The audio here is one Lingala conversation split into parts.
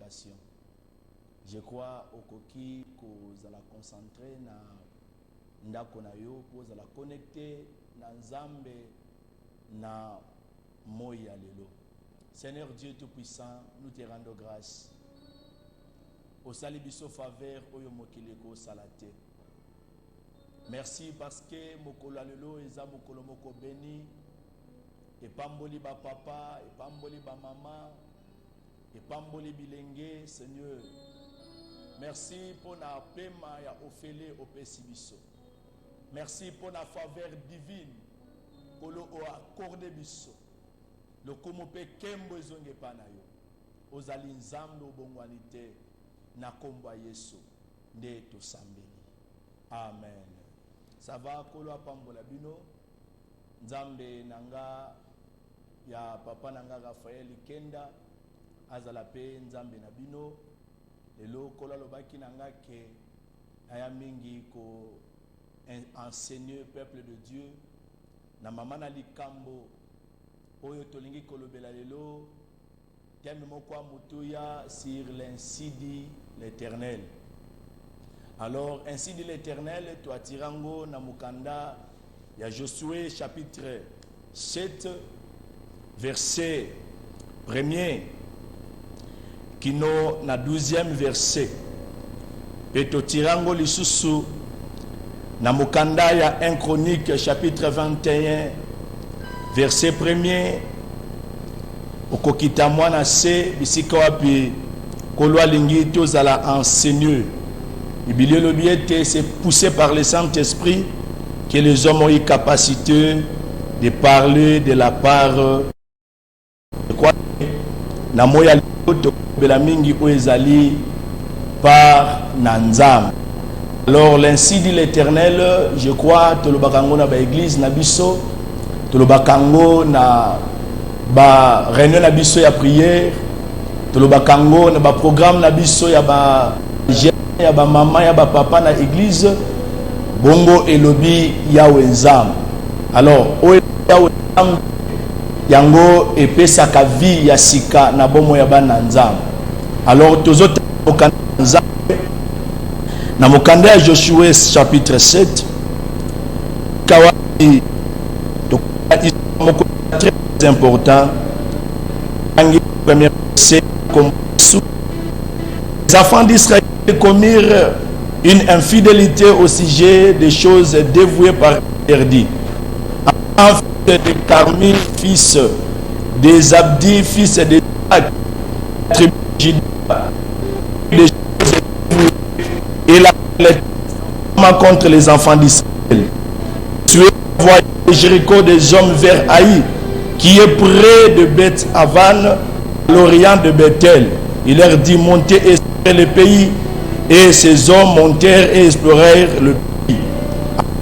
l'adoration. Je crois au koki que la concentrer na ndako na yo pour la connecter na nzambe na moya lelo. Seigneur Dieu Tout-Puissant, nous te rendons grâce. Au salibiso faveur oyo mokileko salate. Merci parce que mokolo lelo eza mokolo moko béni. Et pamboli ba papa, et pamboli ba maman, et pamboli bilenge, Seigneur. Merci pour la paiement ya ofele au pesibiso. Merci pour la faveur divine pour le accordé biso. Le komope kembo zonge panayo. Ozali nzambe obongwanite na komba Yesu nde to sambeli. Amen. Ça va kolo pambola bino. Nzambe nanga ya papa nanga Raphaël Kenda azala pe nzambe na bino. Lelo kola lobaki nanga ke aya mingi ko enseigner peuple de Dieu na mama na likambo oyo tolingi kolobela lelo thème moko mutuya sur l'ainsi dit l'Éternel. Alors ainsi dit l'Éternel to atirango na mukanda ya Josué chapitre 7 verset 1er kino na 12e verset peto tirango lisusu na mukanda ya 1 Chronique chapitre 21 verset 1er okokita mwana se bisika wapi kolwa lingi tozala enseigneur. Bible lobiete c'est poussé par le Saint-Esprit que les hommes ont eu capacité de parler de la part de quoi na moya to bela mingi oezali par nanzam. Alors l'ainsi dit l'Éternel, je crois to lo bakango na ba église na biso, to lo bakango na ba réunion na biso ya prière, to lo bakango na ba programme na biso ya ba ya ba mama ya ba papa na église bongo elobi ya wenzam. Alors o ya wenzam yango epesa ka vie ya sika na bomo ya bana nzam. Alors tozota nzam na mokanda ya Josué chapitre 7 kawai to moko très important angi premier c'est comme les enfants d'Israël commirent une infidélité au sujet des choses dévouées par interdit. Enfant de Carmi, fils des Abdi, fils des tribus des choses dévouées, et la contre les enfants d'Israël. Tu es envoyé de Jéricho des hommes vers Haï, qui est près de Beth Avan, à l'orient de Bethel. Il leur dit montez et explorer le pays. Et ces hommes montèrent et explorèrent le pays.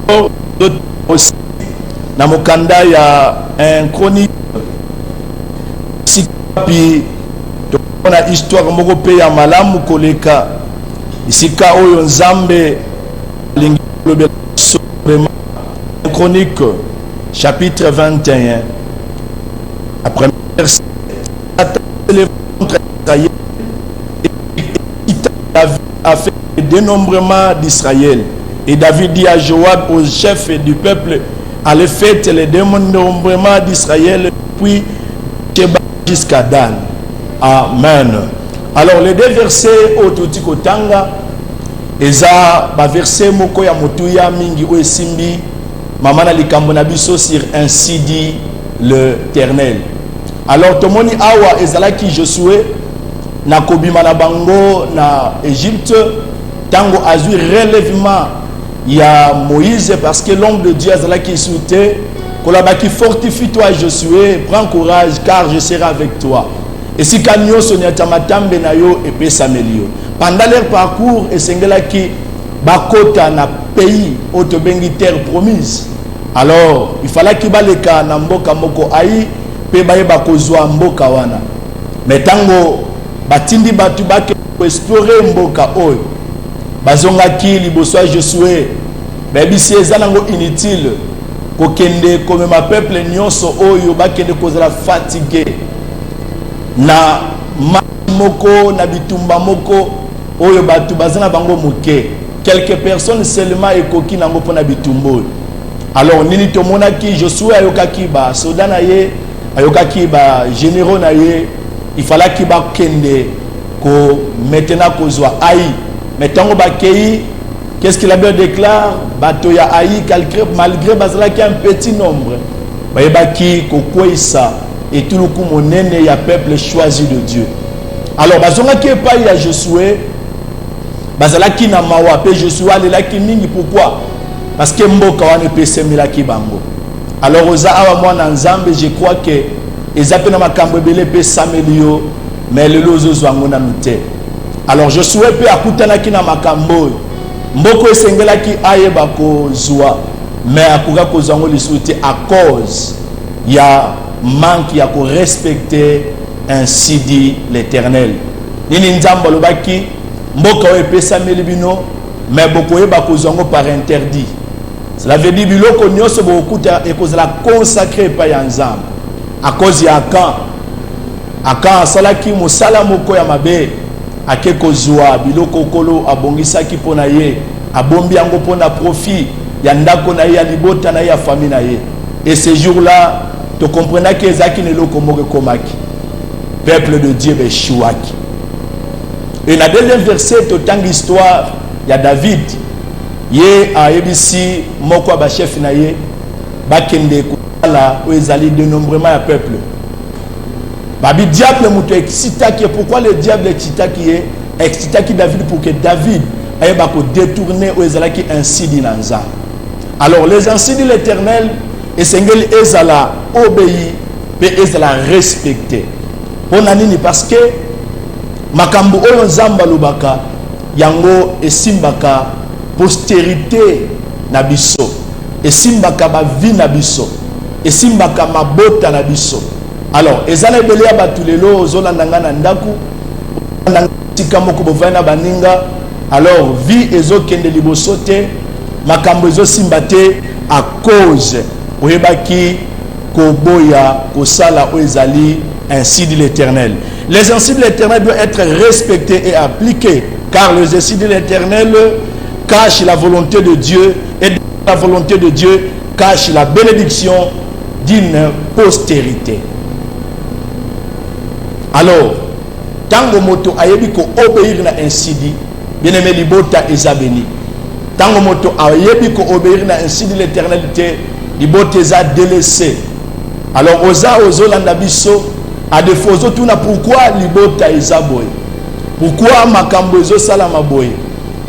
Alors, d'autres aussi, dans mon kanda, il y a un chronique. Si on a histoire, mon pays à Malam, Koleka. Ici, Kao Yonzambe, un chronique, chapitre 21. Après, verset, a fait le dénombrement d'Israël. Et David dit à Joab, au chef du peuple, allez faire le dénombrement d'Israël, puis jusqu'à Dan. Amen. Alors les deux versets au Tutikotanga, eza ba verset moko ya motuya mingi o esimbi mamana likambo na biso sur ainsi dit l'Éternel. Alors tomoni awa ezalaki Josué na kobima na bango na Égypte tango azui relèvement ya Moïse parce que l'homme de Dieu azalaki souté kolabaki fortifie toi Josué, prends courage car je serai avec toi. Et si kanyo sonia tamatambe na yo et pesamelio. Pendant leur parcours esengelaki bakota na pays otobengi terre promise. Alors il fallait qu'il baleka na mboka moko ai pe baye bakozwa mboka wana. Mais tango batindi batu bake explorer mboka oyo bazongaki liboso ya Josué babisi ezanango inutile kokende comme ma peuple nyonso oyo bakende kozala fatigué na moko na bitumba moko oyo batu bazana bango moke. Quelques personnes seulement ekoki nango pona bitumbo. Alors nini tomonaki Josué ayokaki ba soda na ye, ayokaki ba généraux na ye, il fallait ki ba kende ko maintenant kozwa Aï. Maintenant ba kei, qu'est-ce qu'il a bien déclaré? Bato ya Aï malgré bazala qui un petit nombre. Ba yebaki ko kwesa et tout le coup monene ya peuple choisi de Dieu. Alors bazonga ki pa ya Josué bazala ki na mawa pe Josué alela ki mingi. Pourquoi? Parce que mboka wana pesemela ki bango. Alors oza awa mwana nzambe, je crois que ezape na makambo ebele pe samelio mais lelo zozwango na mite. Alors Josué pe akutana ki na makambo mboko esengela ki ayeba ko zwa mais akuka ko zango lisuti à cause ya manque ya ko respecter ainsi dit l'Éternel. Nini nzamba lobaki mboka o epesameli bino mais boko yeba ko zango par interdit. Cela veut dire biloko nyonso bokuta ekozala consacré pa ya nzamba à cause ya Akan salaki musala moko ya mabe ake kozwa biloko kolo abongisaki pona ye abombi yango pona profit ya ndako na ye ya libota na ye ya famille na ye. Et ce jour-là tu comprends que ezaki neloko moko komaki peuple de Dieu beshuaki. Et na deuxième verset totang histoire ya David ye a ebisi moko ba chef na ye bakende kala o ezali dénombrement ya peuple. Babi diable muto excitaki. Pourquoi le diable excitaki David? Pour que David aille détourner ou ezalaki ainsi dit nanza. Alors les ainsi dit l'Éternel et sengeli ezala obéi pe ezala respecté. Ponanini parce que makambo oyo nzamba lubaka yango esimbaka postérité na biso, esimbaka ba vie na biso, esimbaka mabota na biso. Alors ezana belia batulelo ozolandanga na ndaku tika moko bovana baninga. Alors vie ezokende liboso te, makambo ezosimba te à cause oyebaki koboya kosala oezali ainsi dit l'Éternel. Les ainsi de l'Éternel doivent être respectés et appliqués, car les ainsi de l'Éternel cachent la volonté de Dieu, et la volonté de Dieu cache la bénédiction d'une postérité. Alors, tango moto ayebi ko obéir na ainsi dit, bien aimé libota eza béni. Tango moto ayebi ko obéir na ainsi dit l'éternalité, libota eza délaissé. Alors oza ozolanda biso à défaut ozotuna pourquoi libota eza boye, pourquoi makambo ezo sala maboye.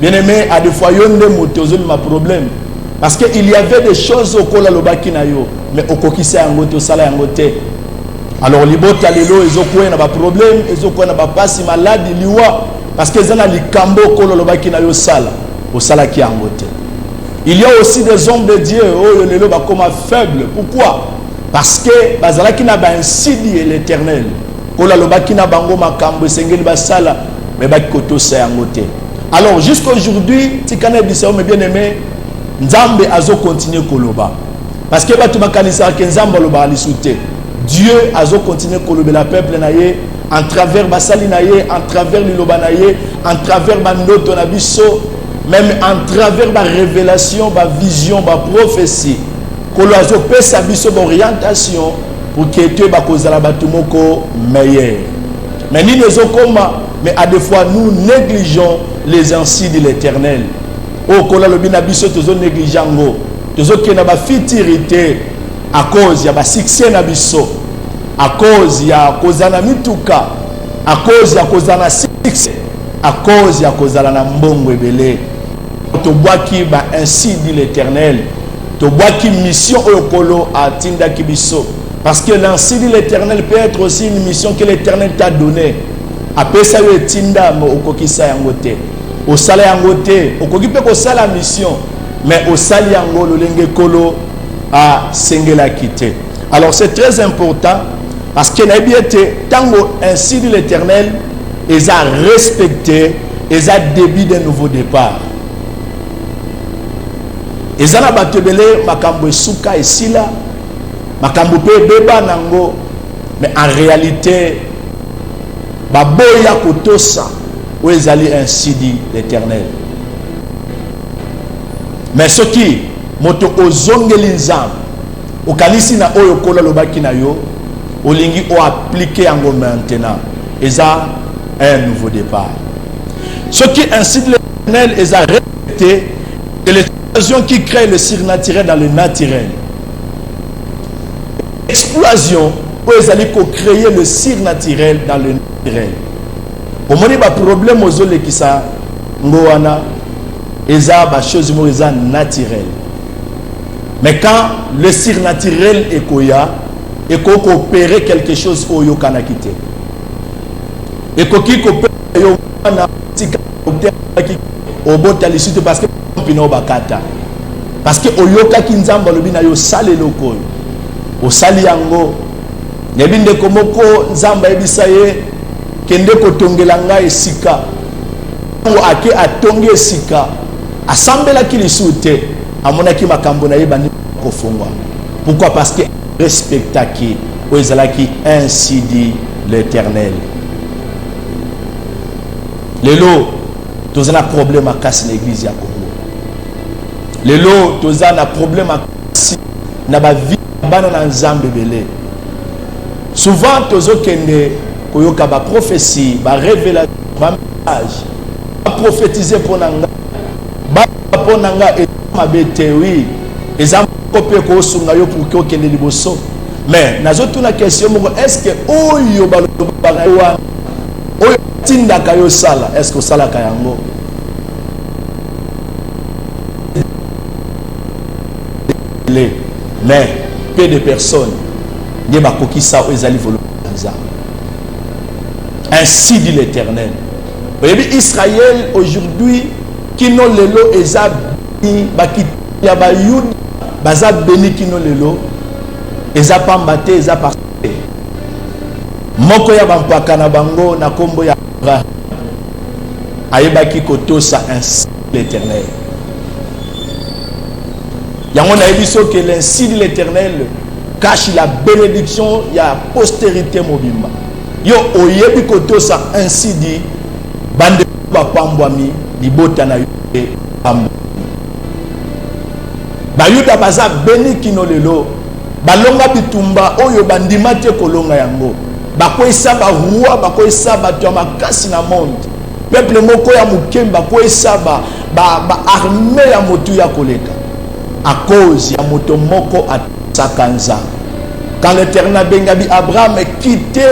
Bien aimé, à défaut yonde moto ozolima problème parce que il y avait des choses au kola lobaki na yo mais okokisa yango to sala yango te. Alors libota lelo ezokuwa na ba problème, ezokuwa na ba pasi maladi liwa parce que zana likambo kolo lobaki na yo sala au sala ki yango te. Il y a aussi des hommes de Dieu oh lelo ba comme faible. Pourquoi? Parce que bazalaki na ba ainsi dit l'Éternel. Kolo lobaki na bango makambo sengeli ba sala mais ba koto sa yango te. Alors jusqu'aujourd'hui, tikana biso mais bien aimé, Nzambe azo continuer koloba. Parce que batu makanisa ke Nzambe loba lisute. Dieu a continué à la peuple naye en travers basali naye, en travers liloba naye, en travers bandoto nabiso, même en travers ma révélation, ma vision, ma prophétie. Kolo azo pesa biso orientation pour que Dieu ba kozala batumoko meilleur. Mais ni les okoma, mais à des fois nous négligeons les ainsi de l'Éternel. Oh kola lobina biso tozo négligeango, tozo kena ba fitirité. À cause ya ba succès na biso, à cause ya kozana mituka, à cause ya kozana succès, à cause ya kozala na mbongo ebele. To boaki ba ainsi dit l'Éternel, to boaki mission okolo a tinda kibiso parce que l'ainsi dit l'Éternel peut être aussi une mission que l'Éternel t'a donnée. Apesa yo tinda mo okokisa yango te. Osala yango te, okoki pe ko sala mission, mais osali yango lolenge kolo à Sengela quitter. Alors c'est très important parce que tango ainsi dit l'Éternel, ils ont respecté, ils ont début d'un nouveau départ. Ils ont batebele makambo suka et sila, makambo pe beba nango, mais en réalité baboya kotosa ou ezali ainsi dit l'Éternel. Mais ce qui moto ozongeli nzambe okanisi na oyo kola lobaki na yo olingi o appliquer yango maintenant eza un nouveau départ. Ce qui ainsi dit l'Éternel est à répéter que l'explosion qui crée le surnaturel dans le naturel. Explosion où ezali ko créer le surnaturel dans le naturel. Au moni ba problème ozole ki sa ngoana eza ba chose mo eza naturel. Mais quand le surnaturel est koya et qu'on opérer quelque chose au yokana kité. Et qu'on qui opère yo na tika ki obotali suite parce que pino bakata. Parce que oyoka kinzamba lobina yo sale loko. O sali yango nebinde komoko nzamba ebisaye kende kotongela ngai esika ou ake atonge esika asambela kilisute amonaki makambo na yebani kofungwa. Pourquoi? Parce que respectaki ou ezalaki ainsi dit l'Éternel. Lelo tozana problème à casse l'église ya Congo. Lelo tozana problème à casse na ba vie bana na nzambe belé. Souvent tozo kende koyoka ba prophétie, ba révélation, ba message, ba prophétiser pour nanga. Ba pour nanga et mabete oui. Ezam kopé ko sunga yo pour ko kende liboso. Mais nazo tuna question moko est-ce que oyo ba wana oyo tinda kayo sala est-ce que sala kayango? Mais peu de personnes ne ba kokisa o ezali volonté. Ainsi dit l'Éternel. Israël aujourd'hui qui non lelo ezab baki ya ba yud baza beni qui non lelo ezab pambate ezab parce moko ya bampaka na bango na kombo ya ayebaki kotosa ainsi l'Éternel. Yango na ebiso que l'ainsi dit l'Éternel cache la bénédiction ya postérité mobimba. Yo oyebi kotosa ainsi dit bande bapambwami libota na yo pambo. Bayuda baza beni kino lelo balonga bitumba oyo bandima te kolonga yango. Bakoisa ba roi bakoisa ba to makasi na monde. Peuple moko ya mukemba koisa ba armée ya motu ya koleka. À cause ya moto moko a sakanza. Quand l'Éternel bengabi Abraham quitté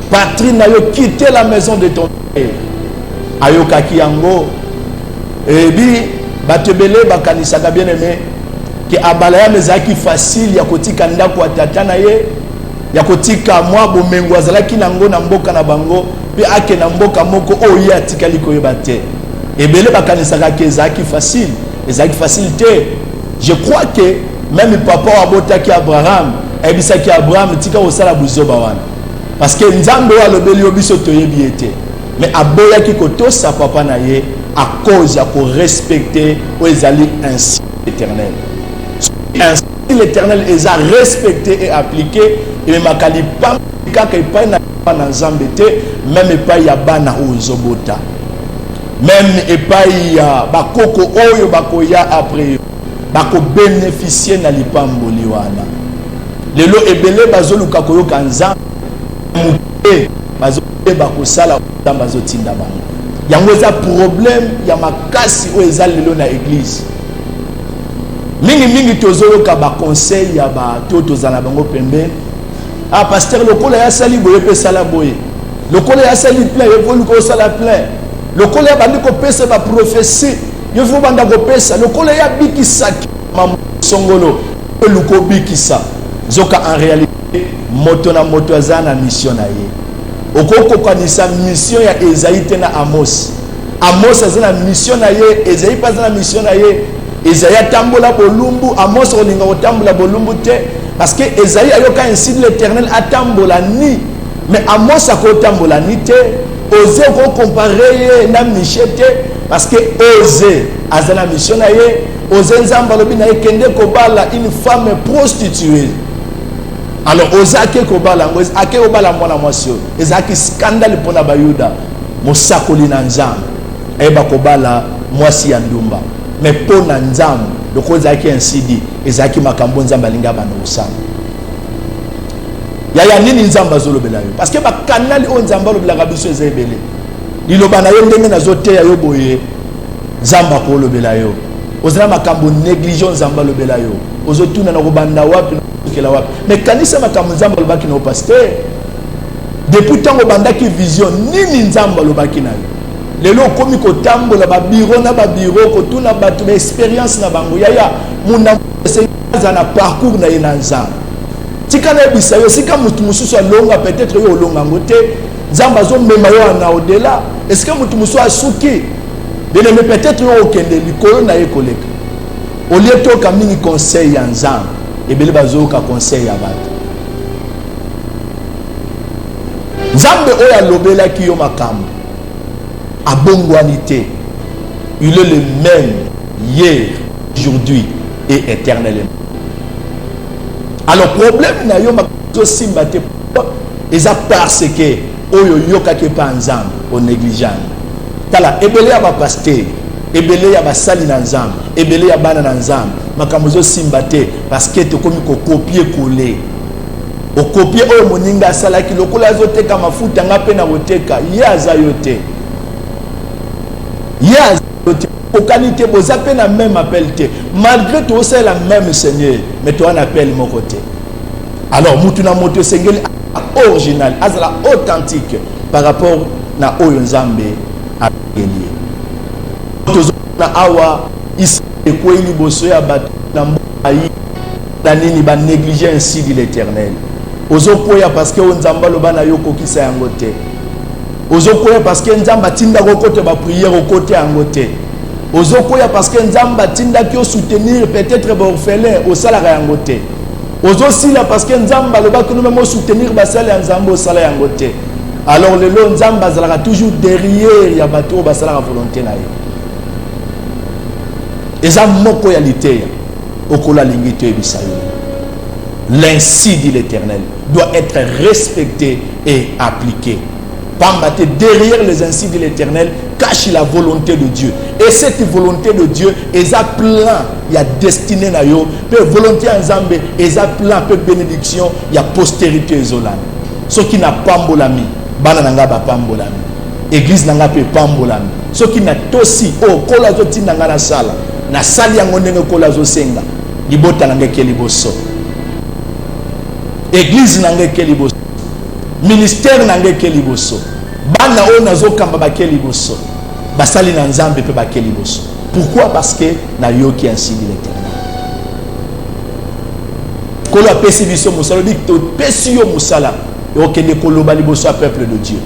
patrie na yo, quitté la maison de ton père. Ayokaki yango ebi batebele bakanisaka bien aimé que abalaya mezaki facile ya kotika ndako atata na ye ya kotika mwa bomengo azalaki nango na mboka na bango pe ake na mboka moko oyo atikali koyeba te. Ebele bakanisaka ke ezaki facile te. Je crois que même papa abotaki Abraham ebisaki Abraham tika osala buzoba wana parce que nzambe wa lobeli obiso toyebi ete mais aboyaki kotosa papa na ye à cause ya ko respecter o ezali ainsi l'Éternel. Ainsi l'Éternel est à respecter et appliquer et makali pas kaka epai na nzambe te même epai ya bana ozobota même epai ya bakoko oyo bakoya après bako bénéficier na lipamboli wana. Lelo ebele bazoluka koyoka nzambe muke bazoleba sala bazotinda bango. Yango eza problème ya makasi o eza lelo na église. Mingi tozoloka ba conseil ya ba tozana bango pembe. Ah pasteur lokola ya sali boye pe sala boye. Lokola ya sali plein evolu ko sala plein. Lokola ya bandi ko pesa ba prophétie yo faut banda ko pesa lokola ya bikisaki mam songolo luko bikisa zoka en réalité moto na moto azana mission na ye okoko kanisa mission ya Esaïe te na Amos azana mission na ye Esaïe pas na mission na ye Esaïe tambola bolumbu Amos olinga otambola bolumbu te parce que Esaïe ayoka ainsi l'Éternel atambola ni mais Amos akotambola ni te oser ko comparer na Michete parce que oser azana mission na ye oser nzamba lobi na ye kende ko bala une femme prostituée Alors ozake kobala ngo ake obala mwana mwasi ezaki scandale pona bayuda mosakoli na nzambe eba kobala mwasi ya ndumba mais pona nzambe donc ozaki insidi ezaki makambo nzambe alinga bana usana ya nini nzambe azolobela yo parce que ba kanali o nzambe alobela biso ezebele liloba na yo ndenge nazote ya yo boye nzambe akolobela yo ozala makambo négligence nzambe alobela yo ozotuna na kobanda wapi kela wapi mais kanisa makambo nzambe alobaki na pasteur depuis tango bandaki vision nini nzambe alobaki na yo lelo komi kotambola ba bureau na ba bureau kotuna batu ba expérience na bango yaya muna senza na parcours na yena nzambe tika na bisa yo sika mutu mususu alonga peut-être yo olonga ngote nzambe azomema yo na au-delà est-ce que mutu mususu asuki bien mais peut-être yo okende likolo na ye koleka au lieu to ka mingi conseil ya nzambe ebele bazoka conseil ya bato nzambe oyo alobelaki yo makambo abongwani te il est le même hier aujourd'hui et éternellement. Alors problème na yo makambo simba te eza parce que oyo yokaki pa nzambe o négligent tala ebele ya ba pasteur ebele ya basali na nzambe ebele ya bana na nzambe makambo zo simba te parce que te komi ko copier coller o copier oyo moninga salaki lokola azoteka mafuta nga pe na boteka ye aza yo te ye aza yo te qualité boza pe na même appel te malgré tout c'est la même Seigneur mais toi on appelle mon côté alors mutu na moto sengeli original azala authentique par rapport na oyo nzambe akeli na awa ici ekweli boso ya bato na mbayi na nini ba négliger ainsi dit l'Éternel ozokoya parce que nzamba loba na yo kokisa yango te ozokoya parce que nzamba tinda ko kote ba prière au côté yango te ozokoya parce que nzamba tinda ki soutenir peut-être ba orphelin au salaire yango te ozosila parce que nzamba loba que nous même soutenir ba salaire nzamba au salaire yango te alors le lo nzamba zalaka toujours derrière ya bato ba salaire volonté na ye eza moko ya liteya okola lingito ebisayo l'ainsi dit l'Éternel doit être respecté et appliqué. Pambate, derrière les ainsi dit l'Éternel cache la volonté de Dieu. Et cette volonté de Dieu, est à plein, il y a destiné na yo, peu volonté en Zambé, est à plein, peu bénédiction, il y a postérité zolane. Ce qui n'a pas mbolami, banananga ba pambolami. Église nanga pe pambolami. Ce qui n'a tosi, oh, kola zo tinanga na sala. Na sali yango ndenge kola zo senga. Libota nanga ke liboso. Église nanga ke liboso. Ministère nanga ke liboso. Bana o nazo kamba ba ke liboso. Basali na nzambe pe ba ke liboso. Pourquoi? Parce que na yo qui ainsi dit l'Éternel. Kolo apesi biso musala dit to pesi yo musala. Yo kende koloba liboso a peuple de Dieu.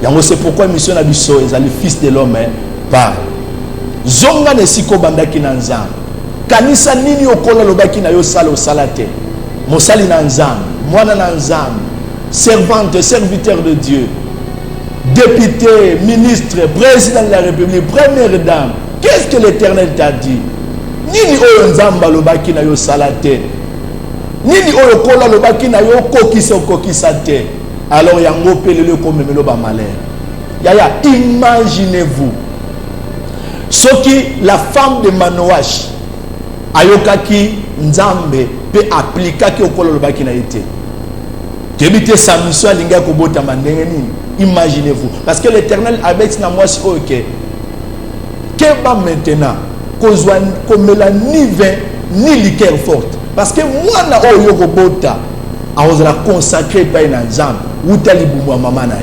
Yango c'est pourquoi mission na biso est le fils de l'homme parle. Zonga ne siko bandaki na nzambe. Kanisa nini okola lobaki na yo sala osalate. Mosali na nzambe, mwana na nzambe, servante, serviteur de Dieu, député, ministre, président de la République, première dame. Qu'est-ce que l'Éternel t'a dit? Nini oyo nzamba lobaki na yo salate. Nini oyo kola lobaki na yo kokisa te. Alors yango pelele comme meloba malheur. Yaya, imaginez-vous. Ce qui la femme de Manoach ayokaki nzambe pe appliquer ki okolo lobaki na été. Débité Samson linga ko bota mandenge nini. Imaginez-vous parce que l'Éternel avec na moi si OK. Que va maintenant kozwa komela ni vin ni liqueur forte parce que moi na oyo ko bota a osera consacrer pa na nzambe utali bumu mama na ye.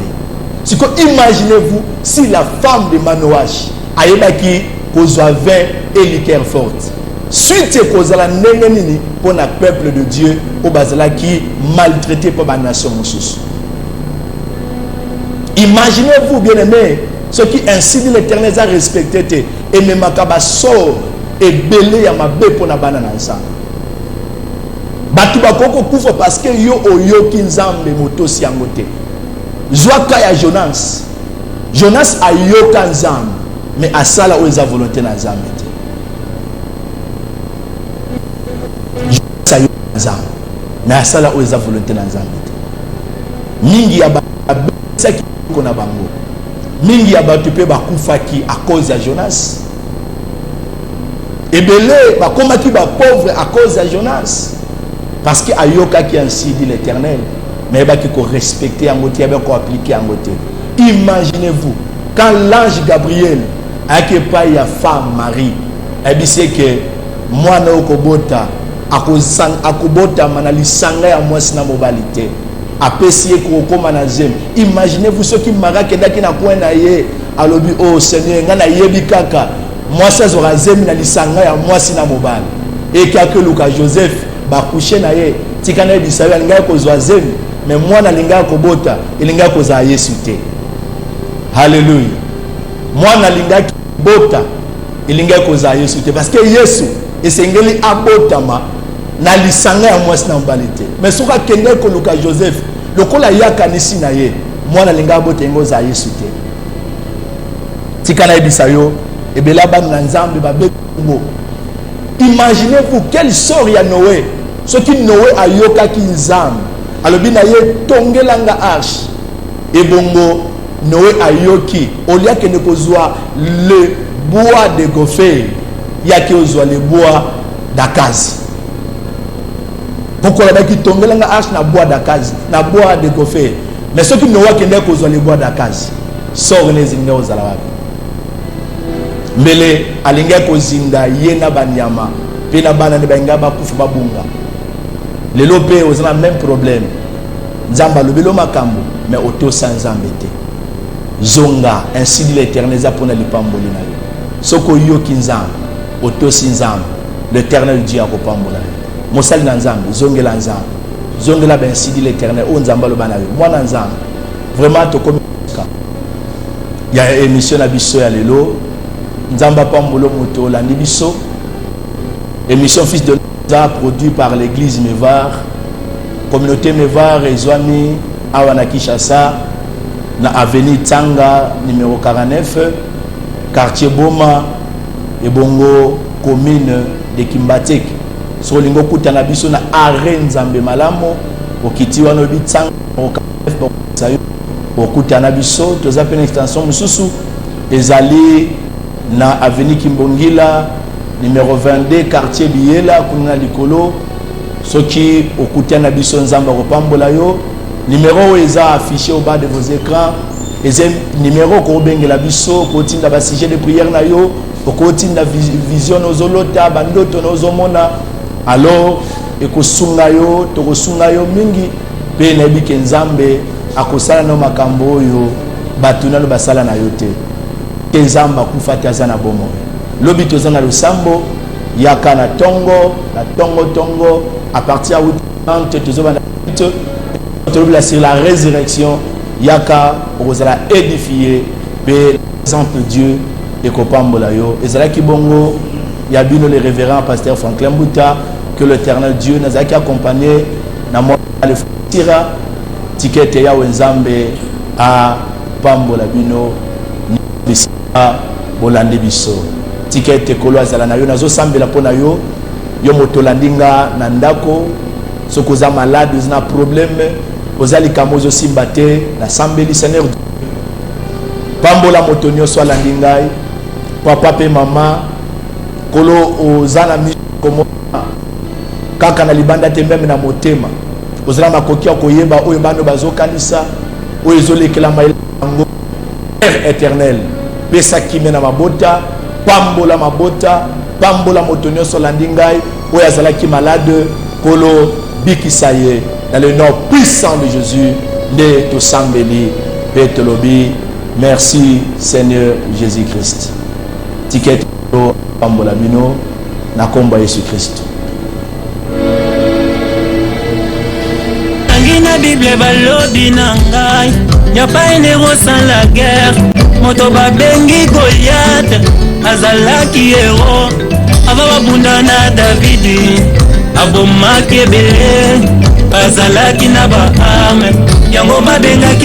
Si ko imaginez-vous si la femme de Manoach ayebaki kozwa vin et liqueur forte. Suite kozala ndenge nini pour le peuple de Dieu au bazala qui maltraité par la nation mususu. Imaginez-vous bien aimé ce qui ainsi dit l'Éternel a respecté et même makaba sort et belé ya mabe pour na bana nza. Batu bakoko kufa parce que yo oyo kinzambe motosi yangote. Zwaka ya Jonas a yoka nzambe mais asala o eza volonté na nzambe te. mais asala oyo eza volonté na Nzambe te. Mingi ya babesaki kona bango, mingi ya bato pe bakufaki à cause de Jonas. Ebele bakomaki ba pauvre à cause de Jonas, parce que ayoka qui ainsi dit l'Éternel, mais ba qui ko respecter en côté, ba ko appliquer en côté. Imaginez-vous quand l'ange Gabriel a que pas ya femme Marie, elle dit que moi na okobota akobota manali sanga ya mwasi na mobilité apesi ko koma na zem. Imaginez-vous ceux qui maraka ndaki na point na ye alobi oh Seigneur ngana yebi kaka mwasi azora zem na lisanga ya mwasi na mobali et que Luka Joseph ba coucher na ye tikana bisayo alinga ko zwa zem mais mwana alinga ko bota ilinga ko za Yesu te. Hallelujah. Mwana alinga ko bota ilinga ko za Yesu te parce que Yesu esengeli abotama na lisanga ya mwasi na mobali te. Mais soka kende ko Luka Joseph lokola yaka nisi na ye mwana alinga bota ngo za Yesu te. Tikana bisayo ebela ban na Nzambe ba bekongo. Imaginez-vous quel sort ya Noé. Ce qui Noé a yoka ki Nzambe. Alobi na ye tongelanga arche. Et bongo Noé a yoki olia ke ne kozwa le bois de gopher ya ke ozwa le bois d'akazi. Pourquoi la ki tongelanga arche na bois d'akazi, na bois de gopher. Mais ce qui Noé ke ne kozwa le bois d'akazi. Sort ne zinga ozala wapi. Mbele alinga kozinga yena banyama pena bana ne banga bakufa babunga lelo pe ozana même problème Nzamba lobelo makambo mais auto sans Nzambe te zonga ainsi dit l'Éternel za pona lipamboli na yo soko yoki Nzamba auto sin Nzamba l'Éternel Dieu akopambola mosali na Nzambe zongela Nzamba zongela ben ainsi dit l'Éternel o Nzamba lo bana yo mwana Nzamba vraiment to comme il y a émission na biso ya lelo Nzamba Pambolo Moto Landibiso, émission Fils de Naza produit par l'église Mevar, communauté Mevar et Zouami Awana Kishasa, na avenue Tanga numéro 49, quartier Boma et Bongo, commune de Kimbatek. Sur lingo kutana biso na arène Nzambe Malamo, au Kitiwa no Bitsang, au 49 au kutana biso, toza pen extension mususu ezali na avenue Kimbongila numéro 22 quartier Biela kuna likolo soki okutana biso Nzamba kopambola yo numéro eza affiché au bas de vos écrans et numéro ko bengela biso ko tinda ba sujet de prière na yo ko tinda vision ozolota bandoto nozomona alors ekosunga yo to kosunga yo mingi pe na bike Nzambe akosala no makambo yo batuna lo basala na yo te. Nzamba kufata zana bomo lobi tozana le sambo yaka na tongo à partir à 8h30 tozobana la sur la résurrection yaka ozala édifié pe exemple Dieu et kopambola yo ezala kibongo ya bino le révérend pasteur Franklin Mbuta que l'Éternel Dieu nous a accompagné na mo le tira ticket ya Nzambe a pambola bino bolande biso ticket kolo azala na yo nazo sambela pona yo yo moto landinga na ndako soko za malade uzina problème ozali kamozo simbate na sambeli Seigneur pambola moto nyoso landinga papa pe mama kolo ozana mi komo kaka na libanda te même na motema ozala makoki akoyeba oyo bano bazokanisa oyo ezolekela mayango éternel pesa kimena mabota pambola mabota pambola motonio solandingai oya zalaki malade kolo bikisaye dans le nom puissant de Jésus ne to sambeli petolobi merci Seigneur Jésus-Christ ticket pambola bino na komba Yesu Christ na Bible balobi nangai y'a pas un héros sans la guerre moto babengi Goliath azalaki héros ava babunda na Davidi abomaki ebele azalaki na baarme yango babengaki